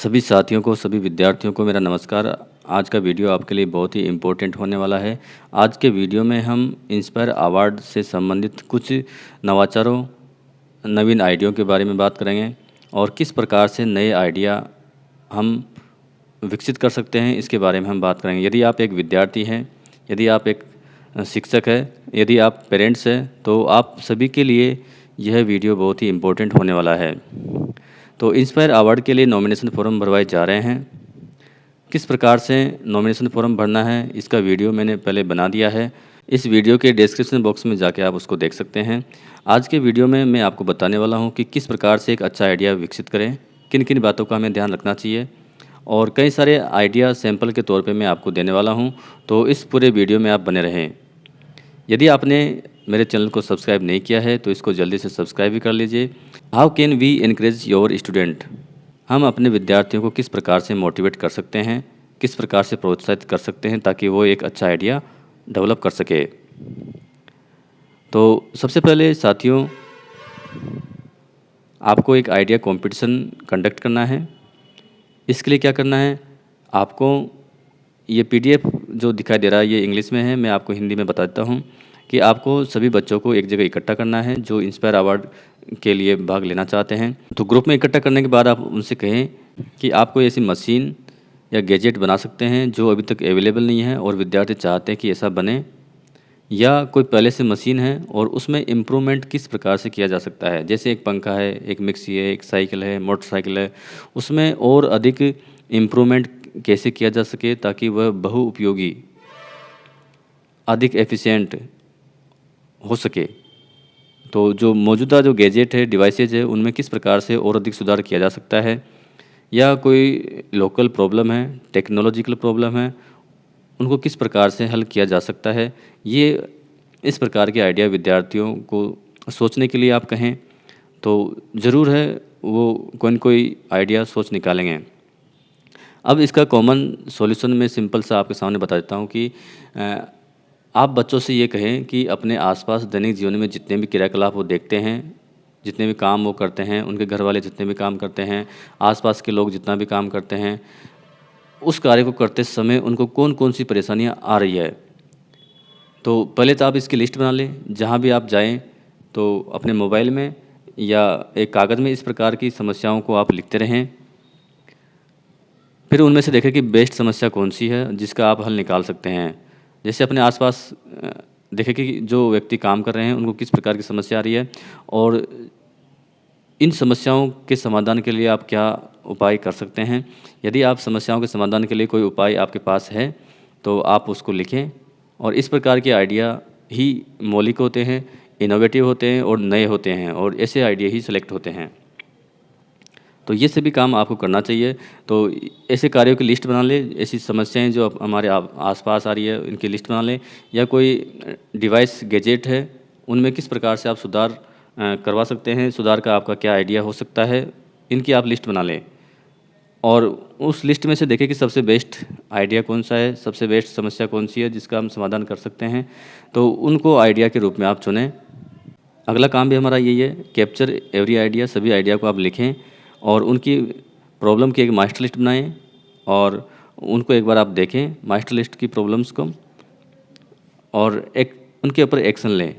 सभी साथियों को, सभी विद्यार्थियों को मेरा नमस्कार। आज का वीडियो आपके लिए बहुत ही इम्पोर्टेंट होने वाला है। आज के वीडियो में हम इंस्पायर अवार्ड से संबंधित कुछ नवाचारों, नवीन आइडियों के बारे में बात करेंगे और किस प्रकार से नए आइडिया हम विकसित कर सकते हैं, इसके बारे में हम बात करेंगे। यदि आप एक विद्यार्थी हैं, यदि आप एक शिक्षक हैं, यदि आप पेरेंट्स हैं, तो आप सभी के लिए यह वीडियो बहुत ही इम्पोर्टेंट होने वाला है। तो इंस्पायर अवार्ड के लिए नॉमिनेशन फॉर्म भरवाए जा रहे हैं। किस प्रकार से नॉमिनेशन फॉर्म भरना है, इसका वीडियो मैंने पहले बना दिया है। इस वीडियो के डिस्क्रिप्शन बॉक्स में जाके आप उसको देख सकते हैं। आज के वीडियो में मैं आपको बताने वाला हूं कि किस प्रकार से एक अच्छा आइडिया विकसित करें, किन किन बातों का हमें ध्यान रखना चाहिए, और कई सारे आइडिया सैंपल के तौर पे मैं आपको देने वाला हूं। तो इस पूरे वीडियो में आप बने रहें। यदि आपने मेरे चैनल को सब्सक्राइब नहीं किया है तो इसको जल्दी से सब्सक्राइब भी कर लीजिए। How can we increase your student? हम अपने विद्यार्थियों को किस प्रकार से मोटिवेट कर सकते हैं, किस प्रकार से प्रोत्साहित कर सकते हैं ताकि वो एक अच्छा आइडिया डेवलप कर सके। तो सबसे पहले साथियों, आपको एक आइडिया कंपटीशन कंडक्ट करना है। इसके लिए क्या करना है, आपको ये पीडीएफ जो दिखाई दे रहा है ये इंग्लिश में है, मैं आपको हिंदी में बता देता हूँ कि आपको सभी बच्चों को एक जगह इकट्ठा करना है जो इंस्पायर अवार्ड के लिए भाग लेना चाहते हैं। तो ग्रुप में इकट्ठा करने के बाद आप उनसे कहें कि आप कोई ऐसी मशीन या गैजेट बना सकते हैं जो अभी तक अवेलेबल नहीं है और विद्यार्थी चाहते हैं कि ऐसा बने, या कोई पहले से मशीन है और उसमें इम्प्रूवमेंट किस प्रकार से किया जा सकता है। जैसे एक पंखा है, एक मिक्सी है, एक साइकिल है, मोटरसाइकिल है, उसमें और अधिक इम्प्रूवमेंट कैसे किया जा सके ताकि वह बहुउपयोगी, अधिक एफिशिएंट हो सके। तो जो मौजूदा जो गैजेट है, डिवाइसेज है, उनमें किस प्रकार से और अधिक सुधार किया जा सकता है, या कोई लोकल प्रॉब्लम है, टेक्नोलॉजिकल प्रॉब्लम है, उनको किस प्रकार से हल किया जा सकता है। ये इस प्रकार के आइडिया विद्यार्थियों को सोचने के लिए आप कहें तो ज़रूर है वो कोई न कोई आइडिया सोच निकालेंगे। अब इसका कॉमन सॉल्यूशन मैं सिंपल सा आपके सामने बता देता हूँ कि आप बच्चों से ये कहें कि अपने आसपास दैनिक जीवन में जितने भी क्रियाकलाप वो देखते हैं, जितने भी काम वो करते हैं, उनके घर वाले जितने भी काम करते हैं, आसपास के लोग जितना भी काम करते हैं, उस कार्य को करते समय उनको कौन कौन सी परेशानियां आ रही है। तो पहले तो आप इसकी लिस्ट बना लें। जहाँ भी आप जाएं तो अपने मोबाइल में या एक कागज़ में इस प्रकार की समस्याओं को आप लिखते रहें। फिर उनमें से देखें कि बेस्ट समस्या कौन सी है जिसका आप हल निकाल सकते हैं। जैसे अपने आसपास देखें कि जो व्यक्ति काम कर रहे हैं उनको किस प्रकार की समस्या आ रही है और इन समस्याओं के समाधान के लिए आप क्या उपाय कर सकते हैं। यदि आप समस्याओं के समाधान के लिए कोई उपाय आपके पास है तो आप उसको लिखें। और इस प्रकार के आइडिया ही मौलिक होते हैं, इनोवेटिव होते हैं और नए होते हैं, और ऐसे आइडिया ही सेलेक्ट होते हैं। तो ये सभी काम आपको करना चाहिए। तो ऐसे कार्यों की लिस्ट बना लें, ऐसी समस्याएं जो हमारे आसपास आ रही है इनकी लिस्ट बना लें, या कोई डिवाइस गैजेट है उनमें किस प्रकार से आप सुधार करवा सकते हैं, सुधार का आपका क्या आइडिया हो सकता है, इनकी आप लिस्ट बना लें। और उस लिस्ट में से देखें कि सबसे बेस्ट आइडिया कौन सा है, सबसे बेस्ट समस्या कौन सी है जिसका हम समाधान कर सकते हैं। तो उनको आइडिया के रूप में आप चुनें। अगला काम भी हमारा यही है, कैप्चर एवरी आइडिया। सभी आइडिया को आप लिखें और उनकी प्रॉब्लम की एक मास्टर लिस्ट बनाएं और उनको एक बार आप देखें मास्टर लिस्ट की प्रॉब्लम्स को, और एक उनके ऊपर एक्शन लें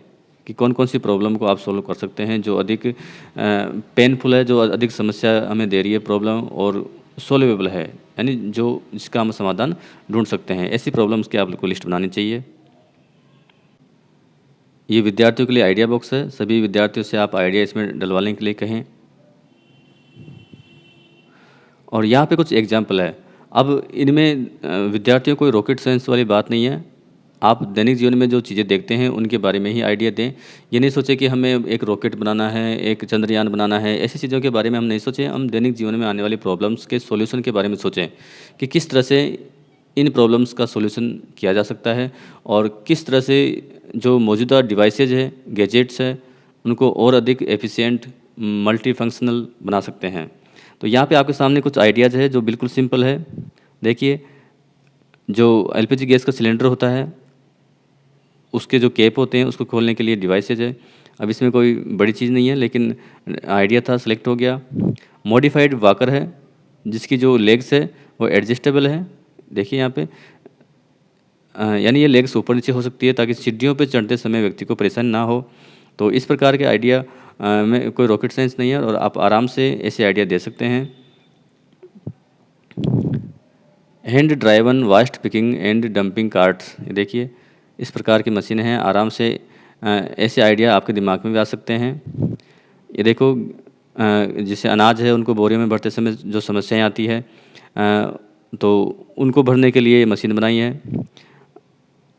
कि कौन कौन सी प्रॉब्लम को आप सोल्व कर सकते हैं जो अधिक पेनफुल है, जो अधिक समस्या हमें दे रही है प्रॉब्लम, और सोल्वेबल है, यानी जो जिसका हम समाधान ढूंढ सकते हैं। ऐसी प्रॉब्लम्स की आपको लिस्ट बनानी चाहिए। ये विद्यार्थियों के लिए आइडिया बॉक्स है। सभी विद्यार्थियों से आप आइडिया इसमें डलवाने के लिए कहें। और यहाँ पे कुछ एग्जाम्पल है। अब इनमें विद्यार्थियों को रॉकेट साइंस वाली बात नहीं है। आप दैनिक जीवन में जो चीज़ें देखते हैं उनके बारे में ही आइडिया दें। ये नहीं सोचें कि हमें एक रॉकेट बनाना है, एक चंद्रयान बनाना है, ऐसी चीज़ों के बारे में हम नहीं सोचें। हम दैनिक जीवन में आने वाली प्रॉब्लम्स के सॉल्यूशन के बारे में सोचें कि किस तरह से इन प्रॉब्लम्स का सॉल्यूशन किया जा सकता है और किस तरह से जो मौजूदा डिवाइसेज है, गैजेट्स है, उनको और अधिक एफिशिएंट, मल्टी फंक्शनल बना सकते हैं। तो यहाँ पे आपके सामने कुछ आइडियाज़ है जो बिल्कुल सिंपल है। देखिए, जो एलपीजी गैस का सिलेंडर होता है उसके जो कैप होते हैं उसको खोलने के लिए डिवाइसेज है। अब इसमें कोई बड़ी चीज़ नहीं है लेकिन आइडिया था, सेलेक्ट हो गया। मॉडिफाइड वाकर है, जिसकी जो लेग्स है वो एडजस्टेबल है। देखिए यहाँ पे यानी ये लेग्स ऊपर नीचे हो सकती है ताकि सीढ़ियों पे चढ़ते समय व्यक्ति को परेशानी ना हो। तो इस प्रकार के आइडिया में कोई रॉकेट साइंस नहीं है और आप आराम से ऐसे आइडिया दे सकते हैं। Hand driven vast picking and dumping carts, ये देखिए इस प्रकार की मशीनें हैं। आराम से ऐसे आइडिया आपके दिमाग में भी आ सकते हैं। ये देखो जैसे अनाज है उनको बोरे में भरते समय जो समस्याएं आती है तो उनको भरने के लिए मशीन बनाई है।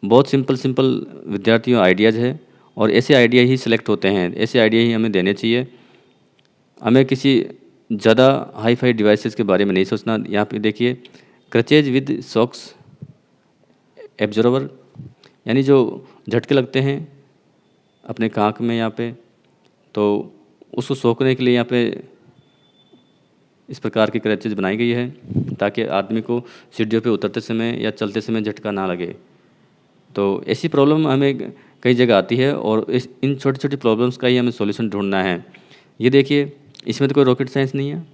बहुत सिंपल विद्यार्थियों आइडियाज़ है और ऐसे आइडिया ही सिलेक्ट होते हैं, ऐसे आइडिया ही हमें देने चाहिए। हमें किसी ज़्यादा हाई फाई डिवाइसेस के बारे में नहीं सोचना। यहाँ पे देखिए क्रचेज विद सॉक्स एब्जॉर्बर, यानी जो झटके लगते हैं अपने कांख में यहाँ पे, तो उसको सोखने के लिए यहाँ पे इस प्रकार की क्रचेज बनाई गई है ताकि आदमी को सीढ़ियों पे उतरते समय या चलते समय झटका ना लगे। तो ऐसी प्रॉब्लम हमें कई जगह आती है और इन छोटी छोटी प्रॉब्लम्स का ही हमें सॉल्यूशन ढूंढना है। ये देखिए इसमें तो कोई रॉकेट साइंस नहीं है।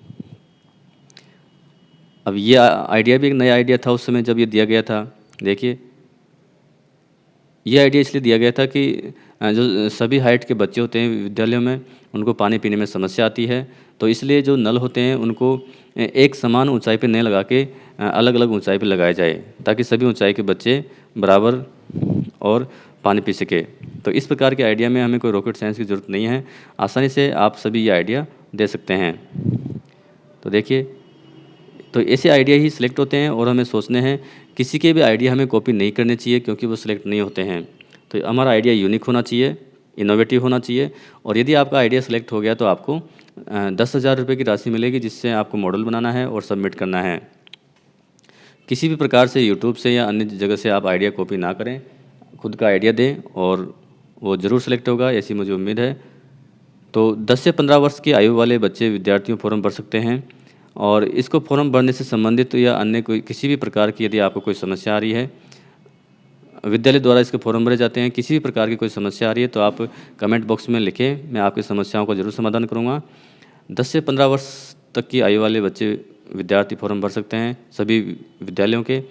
अब ये आइडिया भी एक नया आइडिया था उस समय जब ये दिया गया था। देखिए ये आइडिया इसलिए दिया गया था कि जो सभी हाइट के बच्चे होते हैं विद्यालयों में उनको पानी पीने में समस्या आती है, तो इसलिए जो नल होते हैं उनको एक समान ऊंचाई पे नहीं लगा के अलग अलग ऊंचाई पे लगाया जाए ताकि सभी ऊंचाई के बच्चे बराबर और पानी पी सके। तो इस प्रकार के आइडिया में हमें कोई रॉकेट साइंस की ज़रूरत नहीं है, आसानी से आप सभी ये आइडिया दे सकते हैं। तो देखिए तो ऐसे आइडिया ही सिलेक्ट होते हैं और हमें सोचने हैं, किसी के भी आइडिया हमें कॉपी नहीं करने चाहिए क्योंकि वो सिलेक्ट नहीं होते हैं। तो हमारा आइडिया यूनिक होना चाहिए, इनोवेटिव होना चाहिए और यदि आपका आइडिया सेलेक्ट हो गया तो आपको 10,000 रुपये की राशि मिलेगी जिससे आपको मॉडल बनाना है और सबमिट करना है। किसी भी प्रकार से यूट्यूब से या अन्य जगह से आप आइडिया कॉपी ना करें, खुद का आइडिया दें और वो ज़रूर सेलेक्ट होगा, ऐसी मुझे उम्मीद है। तो 10 से 15 वर्ष की आयु वाले बच्चे विद्यार्थियों फॉर्म भर सकते हैं और इसको फॉर्म भरने से संबंधित या अन्य कोई किसी भी प्रकार की यदि आपको कोई समस्या आ रही है, विद्यालय द्वारा इसके फॉर्म भरे जाते हैं। किसी भी प्रकार की कोई समस्या आ रही है तो आप कमेंट बॉक्स में लिखें, मैं आपकी समस्याओं का ज़रूर समाधान करूँगा। 10 से 15 वर्ष तक की आयु वाले बच्चे विद्यार्थी फॉर्म भर सकते हैं सभी विद्यालयों के।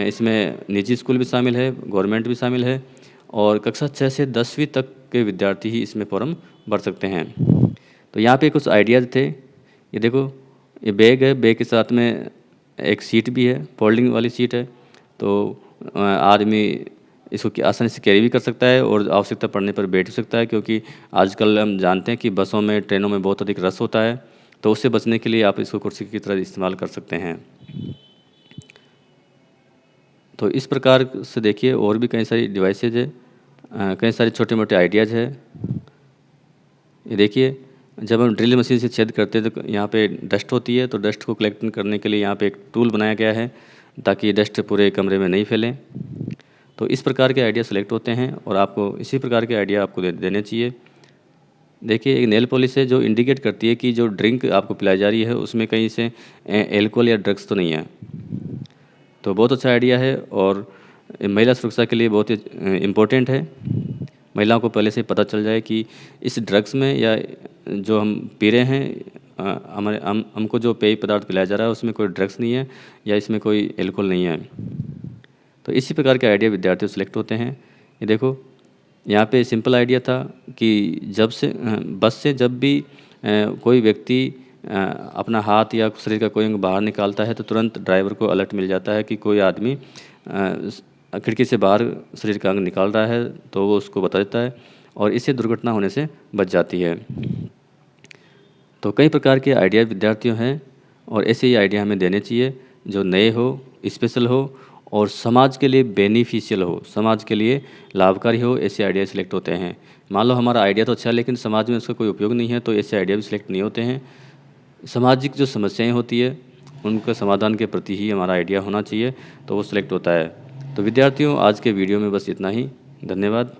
इसमें निजी स्कूल भी शामिल है, गवर्नमेंट भी शामिल है और कक्षा 6 से 10वीं तक के विद्यार्थी ही इसमें फॉर्म भर सकते हैं। तो यहाँ पे कुछ आइडियाज़ थे। ये देखो ये बैग है, बैग के साथ में एक सीट भी है, फोल्डिंग वाली सीट है। तो आदमी इसको आसानी से कैरी भी कर सकता है और आवश्यकता पड़ने पर बैठ भी सकता है, क्योंकि आजकल हम जानते हैं कि बसों में ट्रेनों में बहुत अधिक रश होता है, तो उससे बचने के लिए आप इसको कुर्सी की तरह इस्तेमाल कर सकते हैं। तो इस प्रकार से देखिए और भी कई सारी डिवाइसेज है, कई सारे छोटे मोटे आइडियाज़ है। ये देखिए जब हम ड्रिल मशीन से छेद करते हैं तो यहाँ पे डस्ट होती है, तो डस्ट को कलेक्ट करने के लिए यहाँ पे एक टूल बनाया गया है ताकि डस्ट पूरे कमरे में नहीं फैले। तो इस प्रकार के आइडिया सेलेक्ट होते हैं और आपको इसी प्रकार के आइडिया आपको देने चाहिए। देखिए एक नेल पॉलिश है जो इंडिकेट करती है कि जो ड्रिंक आपको पिलाई जा रही है उसमें कहीं से एल्कोहल या ड्रग्स तो नहीं है। तो बहुत अच्छा आइडिया है और महिला सुरक्षा के लिए बहुत ही इम्पोर्टेंट है। महिलाओं को पहले से पता चल जाए कि इस ड्रग्स में या जो हम पी रहे हैं हमारे हमको जो पेय पदार्थ पिलाया जा रहा है उसमें कोई ड्रग्स नहीं है या इसमें कोई एल्कोहल नहीं है। तो इसी प्रकार के आइडिया विद्यार्थी सेलेक्ट होते हैं। ये देखो यहाँ पे सिंपल आइडिया था कि जब से बस से जब भी कोई व्यक्ति अपना हाथ या शरीर का कोई अंग बाहर निकालता है तो तुरंत ड्राइवर को अलर्ट मिल जाता है कि कोई आदमी खिड़की से बाहर शरीर का अंग निकाल रहा है, तो वो उसको बता देता है और इससे दुर्घटना होने से बच जाती है। तो कई प्रकार के आइडिया विद्यार्थियों हैं और ऐसे ही आइडिया हमें देने चाहिए जो नए हो, स्पेशल हो और समाज के लिए बेनिफिशियल हो, समाज के लिए लाभकारी हो। ऐसे आइडिया सिलेक्ट होते हैं। मान लो हमारा आइडिया तो अच्छा है लेकिन समाज में उसका कोई उपयोग नहीं है, तो ऐसे आइडिया भी सिलेक्ट नहीं होते हैं। सामाजिक जो समस्याएं होती है उनके समाधान के प्रति ही हमारा आइडिया होना चाहिए, तो वो सिलेक्ट होता है। तो विद्यार्थियों आज के वीडियो में बस इतना ही। धन्यवाद।